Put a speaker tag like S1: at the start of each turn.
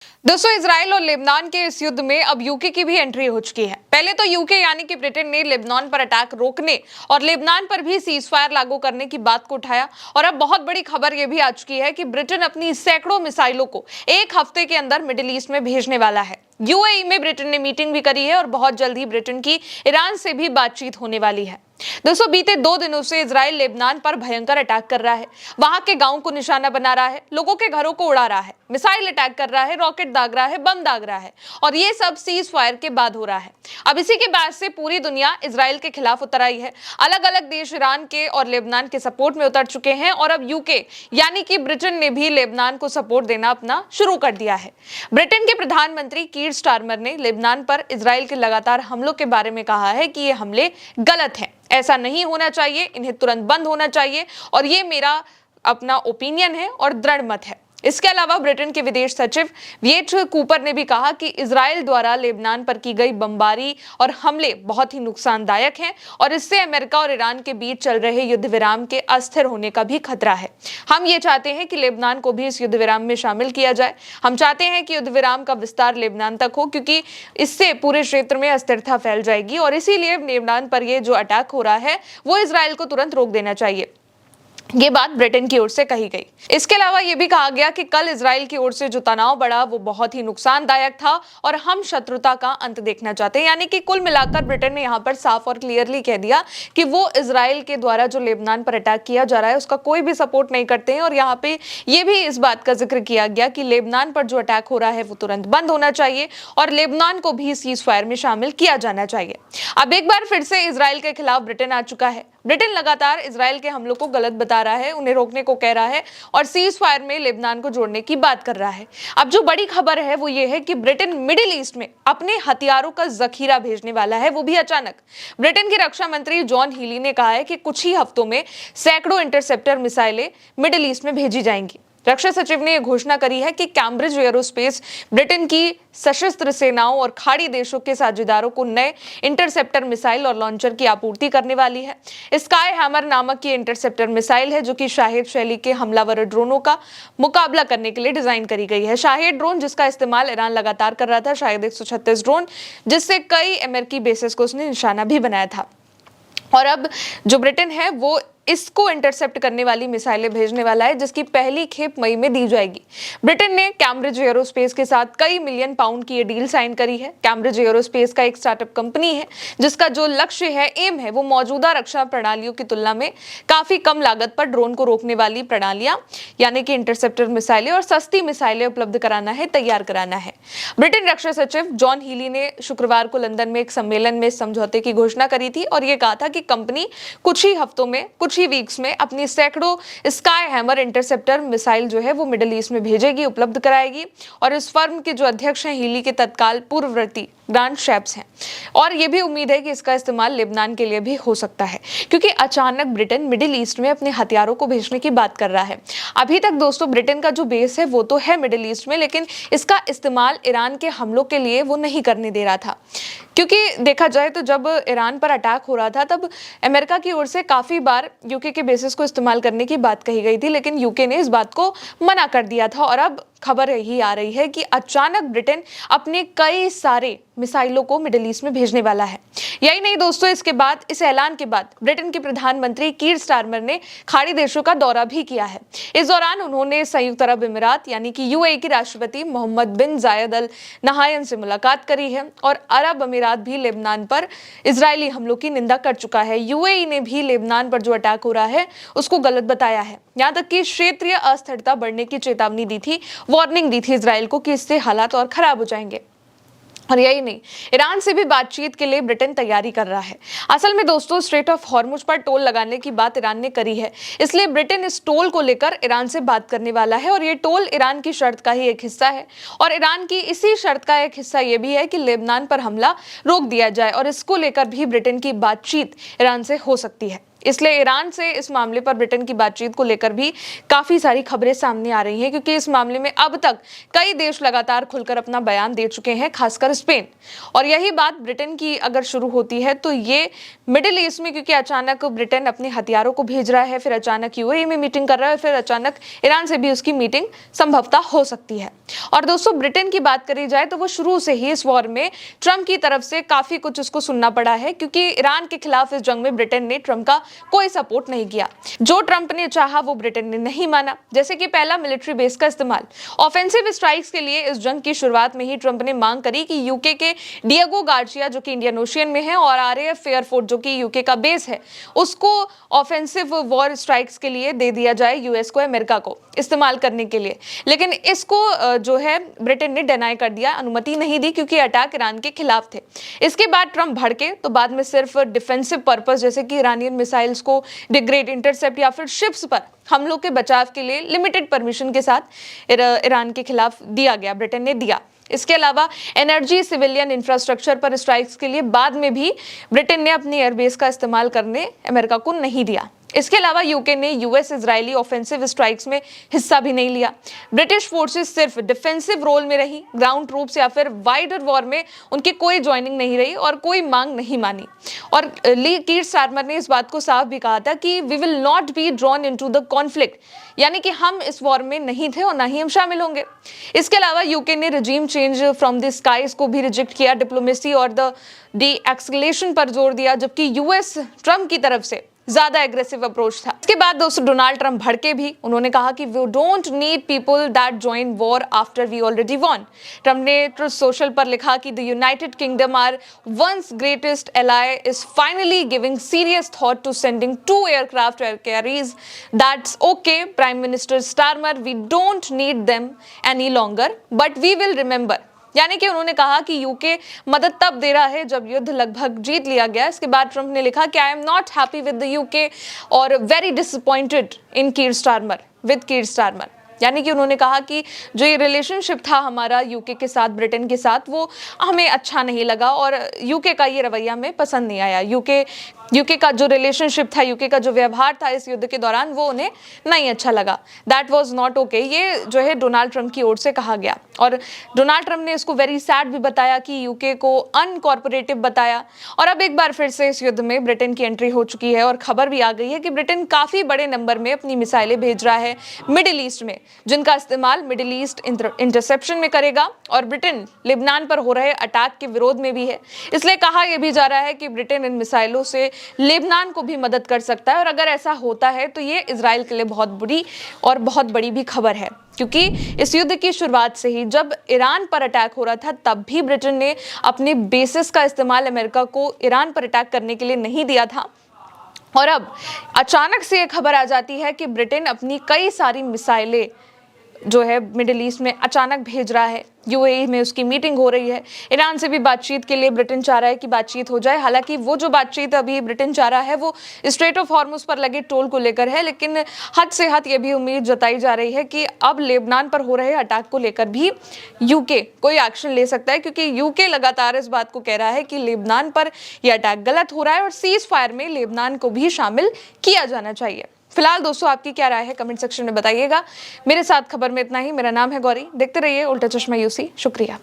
S1: दोस्तों, इजराइल और लेबनान के इस युद्ध में अब यूके की भी एंट्री हो चुकी है। पहले तो यूके यानी कि ब्रिटेन ने लेबनान पर अटैक रोकने और लेबनान पर भी सीजफायर लागू करने की बात को उठाया और अब बहुत बड़ी खबर यह भी आ चुकी है कि ब्रिटेन अपनी सैकड़ों मिसाइलों को एक हफ्ते के अंदर मिडिल ईस्ट में भेजने वाला है। यूएई में ब्रिटेन ने मीटिंग भी करी है और बहुत जल्द ही ब्रिटेन की ईरान से भी बातचीत होने वाली है। दोस्तों, बीते 2 दिनों से इजराइल लेबनान पर भयंकर अटैक कर रहा है। वहां के गांवों को निशाना बना रहा है, लोगों के घरों को उड़ा रहा है, मिसाइल अटैक कर रहा है, रॉकेट दाग रहा है, बम दाग रहा है और ये सब सीज फायर के बाद हो रहा है। अब इसी के बाद से पूरी दुनिया इजराइल के खिलाफ उतर आई है। अलग अलग देश ईरान के और लेबनान के सपोर्ट में उतर चुके हैं और अब यूके यानी कि ब्रिटेन ने भी लेबनान को सपोर्ट देना अपना शुरू कर दिया है। ब्रिटेन के प्रधानमंत्री कीर स्टारमर ने लेबनान पर इजराइल के लगातार हमलों के बारे में कहा है कि ये हमले गलत हैं, ऐसा नहीं होना चाहिए, इन्हें तुरंत बंद होना चाहिए और ये मेरा अपना ओपिनियन है और दृढ़ मत है। इसके अलावा ब्रिटेन के विदेश सचिव वियट कूपर ने भी कहा कि इजराइल द्वारा लेबनान पर की गई बमबारी और हमले बहुत ही नुकसानदायक हैं और इससे अमेरिका और ईरान के बीच चल रहे युद्ध विराम के अस्थिर होने का भी खतरा है। हम ये चाहते हैं कि लेबनान को भी इस युद्ध विराम में शामिल किया जाए। हम चाहते हैं कि युद्ध विराम का विस्तार लेबनान तक हो, क्योंकि इससे पूरे क्षेत्र में अस्थिरता फैल जाएगी और इसीलिए लेबनान पर यह जो अटैक हो रहा है वो इजराइल को तुरंत रोक देना चाहिए। ये बात ब्रिटेन की ओर से कही गई। इसके अलावा यह भी कहा गया कि कल इजराइल की ओर से जो तनाव बढ़ा वो बहुत ही नुकसानदायक था और हम शत्रुता का अंत देखना चाहते हैं। यानी कि कुल मिलाकर ब्रिटेन ने यहाँ पर साफ और क्लियरली कह दिया कि वो इजराइल के द्वारा जो लेबनान पर अटैक किया जा रहा है उसका कोई भी सपोर्ट नहीं करते हैं। और यहाँ पे ये भी इस बात का जिक्र किया गया कि लेबनान पर जो अटैक हो रहा है वो तुरंत बंद होना चाहिए और लेबनान को भी सीज फायर में शामिल किया जाना चाहिए। अब एक बार फिर से इजराइल के खिलाफ ब्रिटेन आ चुका है। ब्रिटेन लगातार इजराइल के हमलों को गलत बता रहा है, उन्हें रोकने को कह रहा है और सीज फायर में लेबनान को जोड़ने की बात कर रहा है। अब जो बड़ी खबर है वो ये है कि ब्रिटेन मिडिल ईस्ट में अपने हथियारों का जखीरा भेजने वाला है, वो भी अचानक। ब्रिटेन के रक्षा मंत्री जॉन हीली ने कहा है कि कुछ ही हफ्तों में सैकड़ों इंटरसेप्टर मिसाइलें मिडिल ईस्ट में भेजी जाएंगी। रक्षा सचिव ने यह घोषणा करी है कि कैम्ब्रिज एरोस्पेस ब्रिटेन की सशस्त्र सेनाओं और खाड़ी देशों के साझेदारों को नए इंटरसेप्टर मिसाइल और लॉन्चर की आपूर्ति करने वाली है। स्काई हैमर नामक ये इंटरसेप्टर मिसाइल है जो कि शाहेद शैली के हमलावर ड्रोनों का मुकाबला करने के लिए डिजाइन करी गई है। शाहेद ड्रोन जिसका इस्तेमाल ईरान लगातार कर रहा था, शाहेद 136 ड्रोन जिससे कई अमेरिकी बेसेस को उसने निशाना भी बनाया था। और अब जो ब्रिटेन है वो इसको इंटरसेप्ट करने वाली मिसाइलें भेजने वाला है, जिसकी पहली खेप मई में दी जाएगी। ब्रिटेन ने कैम्ब्रिज एरोस्पेस के साथ कई मिलियन पाउंड की ये डील साइन करी है। कैम्ब्रिज एरोस्पेस का एक स्टार्टअप कंपनी है जिसका जो लक्ष्य है, एम है, वो मौजूदा रक्षा प्रणालियों की तुलना में काफी कम लागत पर ड्रोन को रोकने वाली प्रणालियां यानी कि इंटरसेप्टर मिसाइलें और सस्ती मिसाइलें उपलब्ध कराना है, तैयार कराना है। ब्रिटेन रक्षा सचिव जॉन हीली ने शुक्रवार को लंदन में एक सम्मेलन में समझौते की घोषणा करी थी और ये कहा था कि कंपनी कुछ ही हफ्तों में, कुछ ही वीक्स में अपनी सैकड़ों स्काई हैमर इंटरसेप्टर मिसाइल जो है वो मिडिल ईस्ट में भेजेगी, उपलब्ध कराएगी। और इस फर्म के जो अध्यक्ष हैं हीली के तत्काल पूर्ववर्ती ग्रांट शैप्स हैं और ये भी उम्मीद है कि इसका इस्तेमाल लेबनान के लिए भी हो सकता है, क्योंकि अचानक ब्रिटेन मिडिल ईस्ट में अपने हथियारों को भेजने की बात कर रहा है। अभी तक दोस्तों ब्रिटेन का जो बेस है वो तो है मिडिल ईस्ट में, लेकिन इसका इस्तेमाल ईरान के हमलों के लिए वो नहीं करने दे रहा था। क्योंकि देखा जाए तो जब ईरान पर अटैक हो रहा था तब अमेरिका की ओर से काफी बार यूके के बेसिस को इस्तेमाल करने की बात कही गई थी, लेकिन यूके ने इस बात को मना कर दिया था। और अब खबर यही आ रही है कि अचानक ब्रिटेन अपने कई सारे मिसाइलों को मिडिल ईस्ट में भेजने वाला है। यही नहीं दोस्तों, इसके बाद, इस ऐलान के बाद ब्रिटेन के प्रधानमंत्री कीर स्टारमर ने खाड़ी देशों का दौरा भी किया है। इस दौरान उन्होंने संयुक्त अरब अमीरात यानी कि यूएई के राष्ट्रपति मोहम्मद बिन जायद अल नहायन से मुलाकात करी है और अरब अमीरात भी लेबनान पर इजरायली हमलों की निंदा कर चुका है। यूएई ने भी लेबनान पर जो अटैक हो रहा है उसको गलत बताया है, यहाँ तक कि क्षेत्रीय अस्थिरता बढ़ने की चेतावनी दी थी, वार्निंग दी थी इजराइल को कि इससे हालात और खराब हो जाएंगे। और यही नहीं, ईरान से भी बातचीत के लिए ब्रिटेन तैयारी कर रहा है। असल में दोस्तों स्ट्रेट ऑफ हॉर्मुज पर टोल लगाने की बात ईरान ने करी है, इसलिए ब्रिटेन इस टोल को लेकर ईरान से बात करने वाला है और ये टोल ईरान की शर्त का ही एक हिस्सा है। और ईरान की इसी शर्त का एक हिस्सा ये भी है कि लेबनान पर हमला रोक दिया जाए और इसको लेकर भी ब्रिटेन की बातचीत ईरान से हो सकती है। इसलिए ईरान से इस मामले पर ब्रिटेन की बातचीत को लेकर भी काफी सारी खबरें सामने आ रही हैं, क्योंकि इस मामले में अब तक कई देश लगातार खुलकर अपना बयान दे चुके हैं, खासकर स्पेन। और यही बात ब्रिटेन की अगर शुरू होती है तो ये मिडिल ईस्ट में, क्योंकि अचानक ब्रिटेन अपने हथियारों को भेज रहा है, फिर अचानक यूएई में मीटिंग कर रहा है, फिर अचानक ईरान से भी उसकी मीटिंग संभवतः हो सकती है। और दोस्तों, ब्रिटेन की बात करी जाए तो वो शुरू से ही इस वॉर में ट्रंप की तरफ से काफी कुछ उसको सुनना पड़ा है, क्योंकि ईरान के खिलाफ इस जंग में ब्रिटेन ने ट्रंप का कोई सपोर्ट नहीं किया। जो ट्रंप ने चाहा वो ब्रिटेन ने नहीं माना, जैसे कि पहला मिलिट्री बेस का इस्तेमाल। ऑफेंसिव स्ट्राइक्स के लिए इस जंग की शुरुआत में ही ट्रंप ने मांग करी कि यूके के डिएगो गार्सिया, जो कि इंडियन ओशियन में है, और आरएएफ एयरफोर्स, जो कि यूके का बेस है, उसको ऑफेंसिव वॉर स्ट्राइक्स के लिए दे दिया जाए, यूएस को, अमेरिका को इस्तेमाल करने के लिए। लेकिन इसको जो है ब्रिटेन ने डिनाई कर दिया, अनुमति नहीं दी, क्योंकि अटैक ईरान के खिलाफ थे। इसके बाद ट्रंप भड़के तो बाद में सिर्फ डिफेंसिव पर्पस, जैसे कि ईरानियन मिसाइल्स को डिग्रेड, इंटरसेप्ट या फिर शिप्स पर हमलों के बचाव के लिए लिमिटेड परमिशन के साथ ईरान के खिलाफ दिया गया, ब्रिटेन ने दिया। इसके अलावा एनर्जी, सिविलियन इंफ्रास्ट्रक्चर पर स्ट्राइक्स के लिए बाद में भी ब्रिटेन ने अपनी एयरबेस का इस्तेमाल करने अमेरिका को नहीं दिया। इसके अलावा यूके ने यूएस इजरायली ऑफेंसिव स्ट्राइक्स में हिस्सा भी नहीं लिया। ब्रिटिश फोर्सेस सिर्फ डिफेंसिव रोल में रही, ग्राउंड ट्रूप्स या फिर वाइडर वॉर में उनकी कोई ज्वाइनिंग नहीं रही और कोई मांग नहीं मानी। और ली कीर स्टारमर ने इस बात को साफ भी कहा था कि we will not be drawn into the conflict, यानी कि हम इस वॉर में नहीं थे और ना ही हम शामिल होंगे। इसके अलावा यूके ने regime change from the skies को भी रिजेक्ट किया, डिप्लोमेसी और द डी एक्सकलेशन पर जोर दिया, जबकि यूएस ट्रंप की तरफ से ज्यादा एग्रेसिव अप्रोच था। इसके बाद दोस्तों डोनाल्ड ट्रंप भड़के भी। उन्होंने कहा कि we don't need people that join war after we already won. Trump ने ट्रुथ सोशल पर लिखा कि the United Kingdom, our once greatest ally, is finally giving serious thought to sending 2 aircraft air carriers. That's okay prime minister Starmer, we don't need them any longer but we will remember. यानी कि उन्होंने कहा कि UK मदद तब दे रहा है जब युद्ध लगभग जीत लिया गया। इसके बाद ट्रंप ने लिखा कि I am not happy with the UK और very disappointed in Keir Starmer, with Keir Starmer. यानी कि उन्होंने कहा कि जो ये रिलेशनशिप था हमारा यूके के साथ, ब्रिटेन के साथ, वो हमें अच्छा नहीं लगा और यूके का ये रवैया हमें पसंद नहीं आया। यूके का जो रिलेशनशिप था, यूके का जो व्यवहार था इस युद्ध के दौरान, वो उन्हें नहीं अच्छा लगा। दैट वाज नॉट ओके, ये जो है डोनाल्ड ट्रंप की ओर से कहा गया। और डोनाल्ड ट्रंप ने इसको वेरी सैड भी बताया कि यूके को अनकॉर्पोरेटिव बताया। और अब एक बार फिर से इस युद्ध में ब्रिटेन की एंट्री हो चुकी है और खबर भी आ गई है कि ब्रिटेन काफी बड़े नंबर में अपनी मिसाइलें भेज रहा है मिडिल ईस्ट में, जिनका इस्तेमाल मिडिल ईस्ट इंटरसेप्शन में करेगा। और ब्रिटेन लेबनान पर हो रहे अटैक के विरोध में भी है, इसलिए कहा यह भी जा रहा है कि ब्रिटेन इन मिसाइलों से लेबनान को भी मदद कर सकता है। और अगर ऐसा होता है तो ये इजराइल के लिए बहुत बुरी और बहुत बड़ी भी खबर है, क्योंकि इस युद्ध की शुरुआत से ही जब ईरान पर अटैक हो रहा था तब भी ब्रिटेन ने अपने बेसिस का इस्तेमाल अमेरिका को ईरान पर अटैक करने के लिए नहीं दिया था। और अब अचानक से ये खबर आ जाती है कि ब्रिटेन अपनी कई सारी मिसाइलें जो है मिडिल ईस्ट में अचानक भेज रहा है। यूएई में उसकी मीटिंग हो रही है। ईरान से भी बातचीत के लिए ब्रिटेन चाह रहा है कि बातचीत हो जाए। हालांकि वो जो बातचीत अभी ब्रिटेन चाह रहा है वो स्ट्रेट ऑफ हॉर्मुज पर लगे टोल को लेकर है, लेकिन हद से हद ये भी उम्मीद जताई जा रही है कि अब लेबनान पर हो रहे अटैक को लेकर भी यूके कोई एक्शन ले सकता है, क्योंकि यूके लगातार इस बात को कह रहा है कि लेबनान पर यह अटैक गलत हो रहा है और सीज फायर में लेबनान को भी शामिल किया जाना चाहिए। फिलहाल दोस्तों आपकी क्या राय है कमेंट सेक्शन में बताइएगा। मेरे साथ खबर में इतना ही। मेरा नाम है गौरी, देखते रहिए उल्टा चश्मा यूसी। शुक्रिया।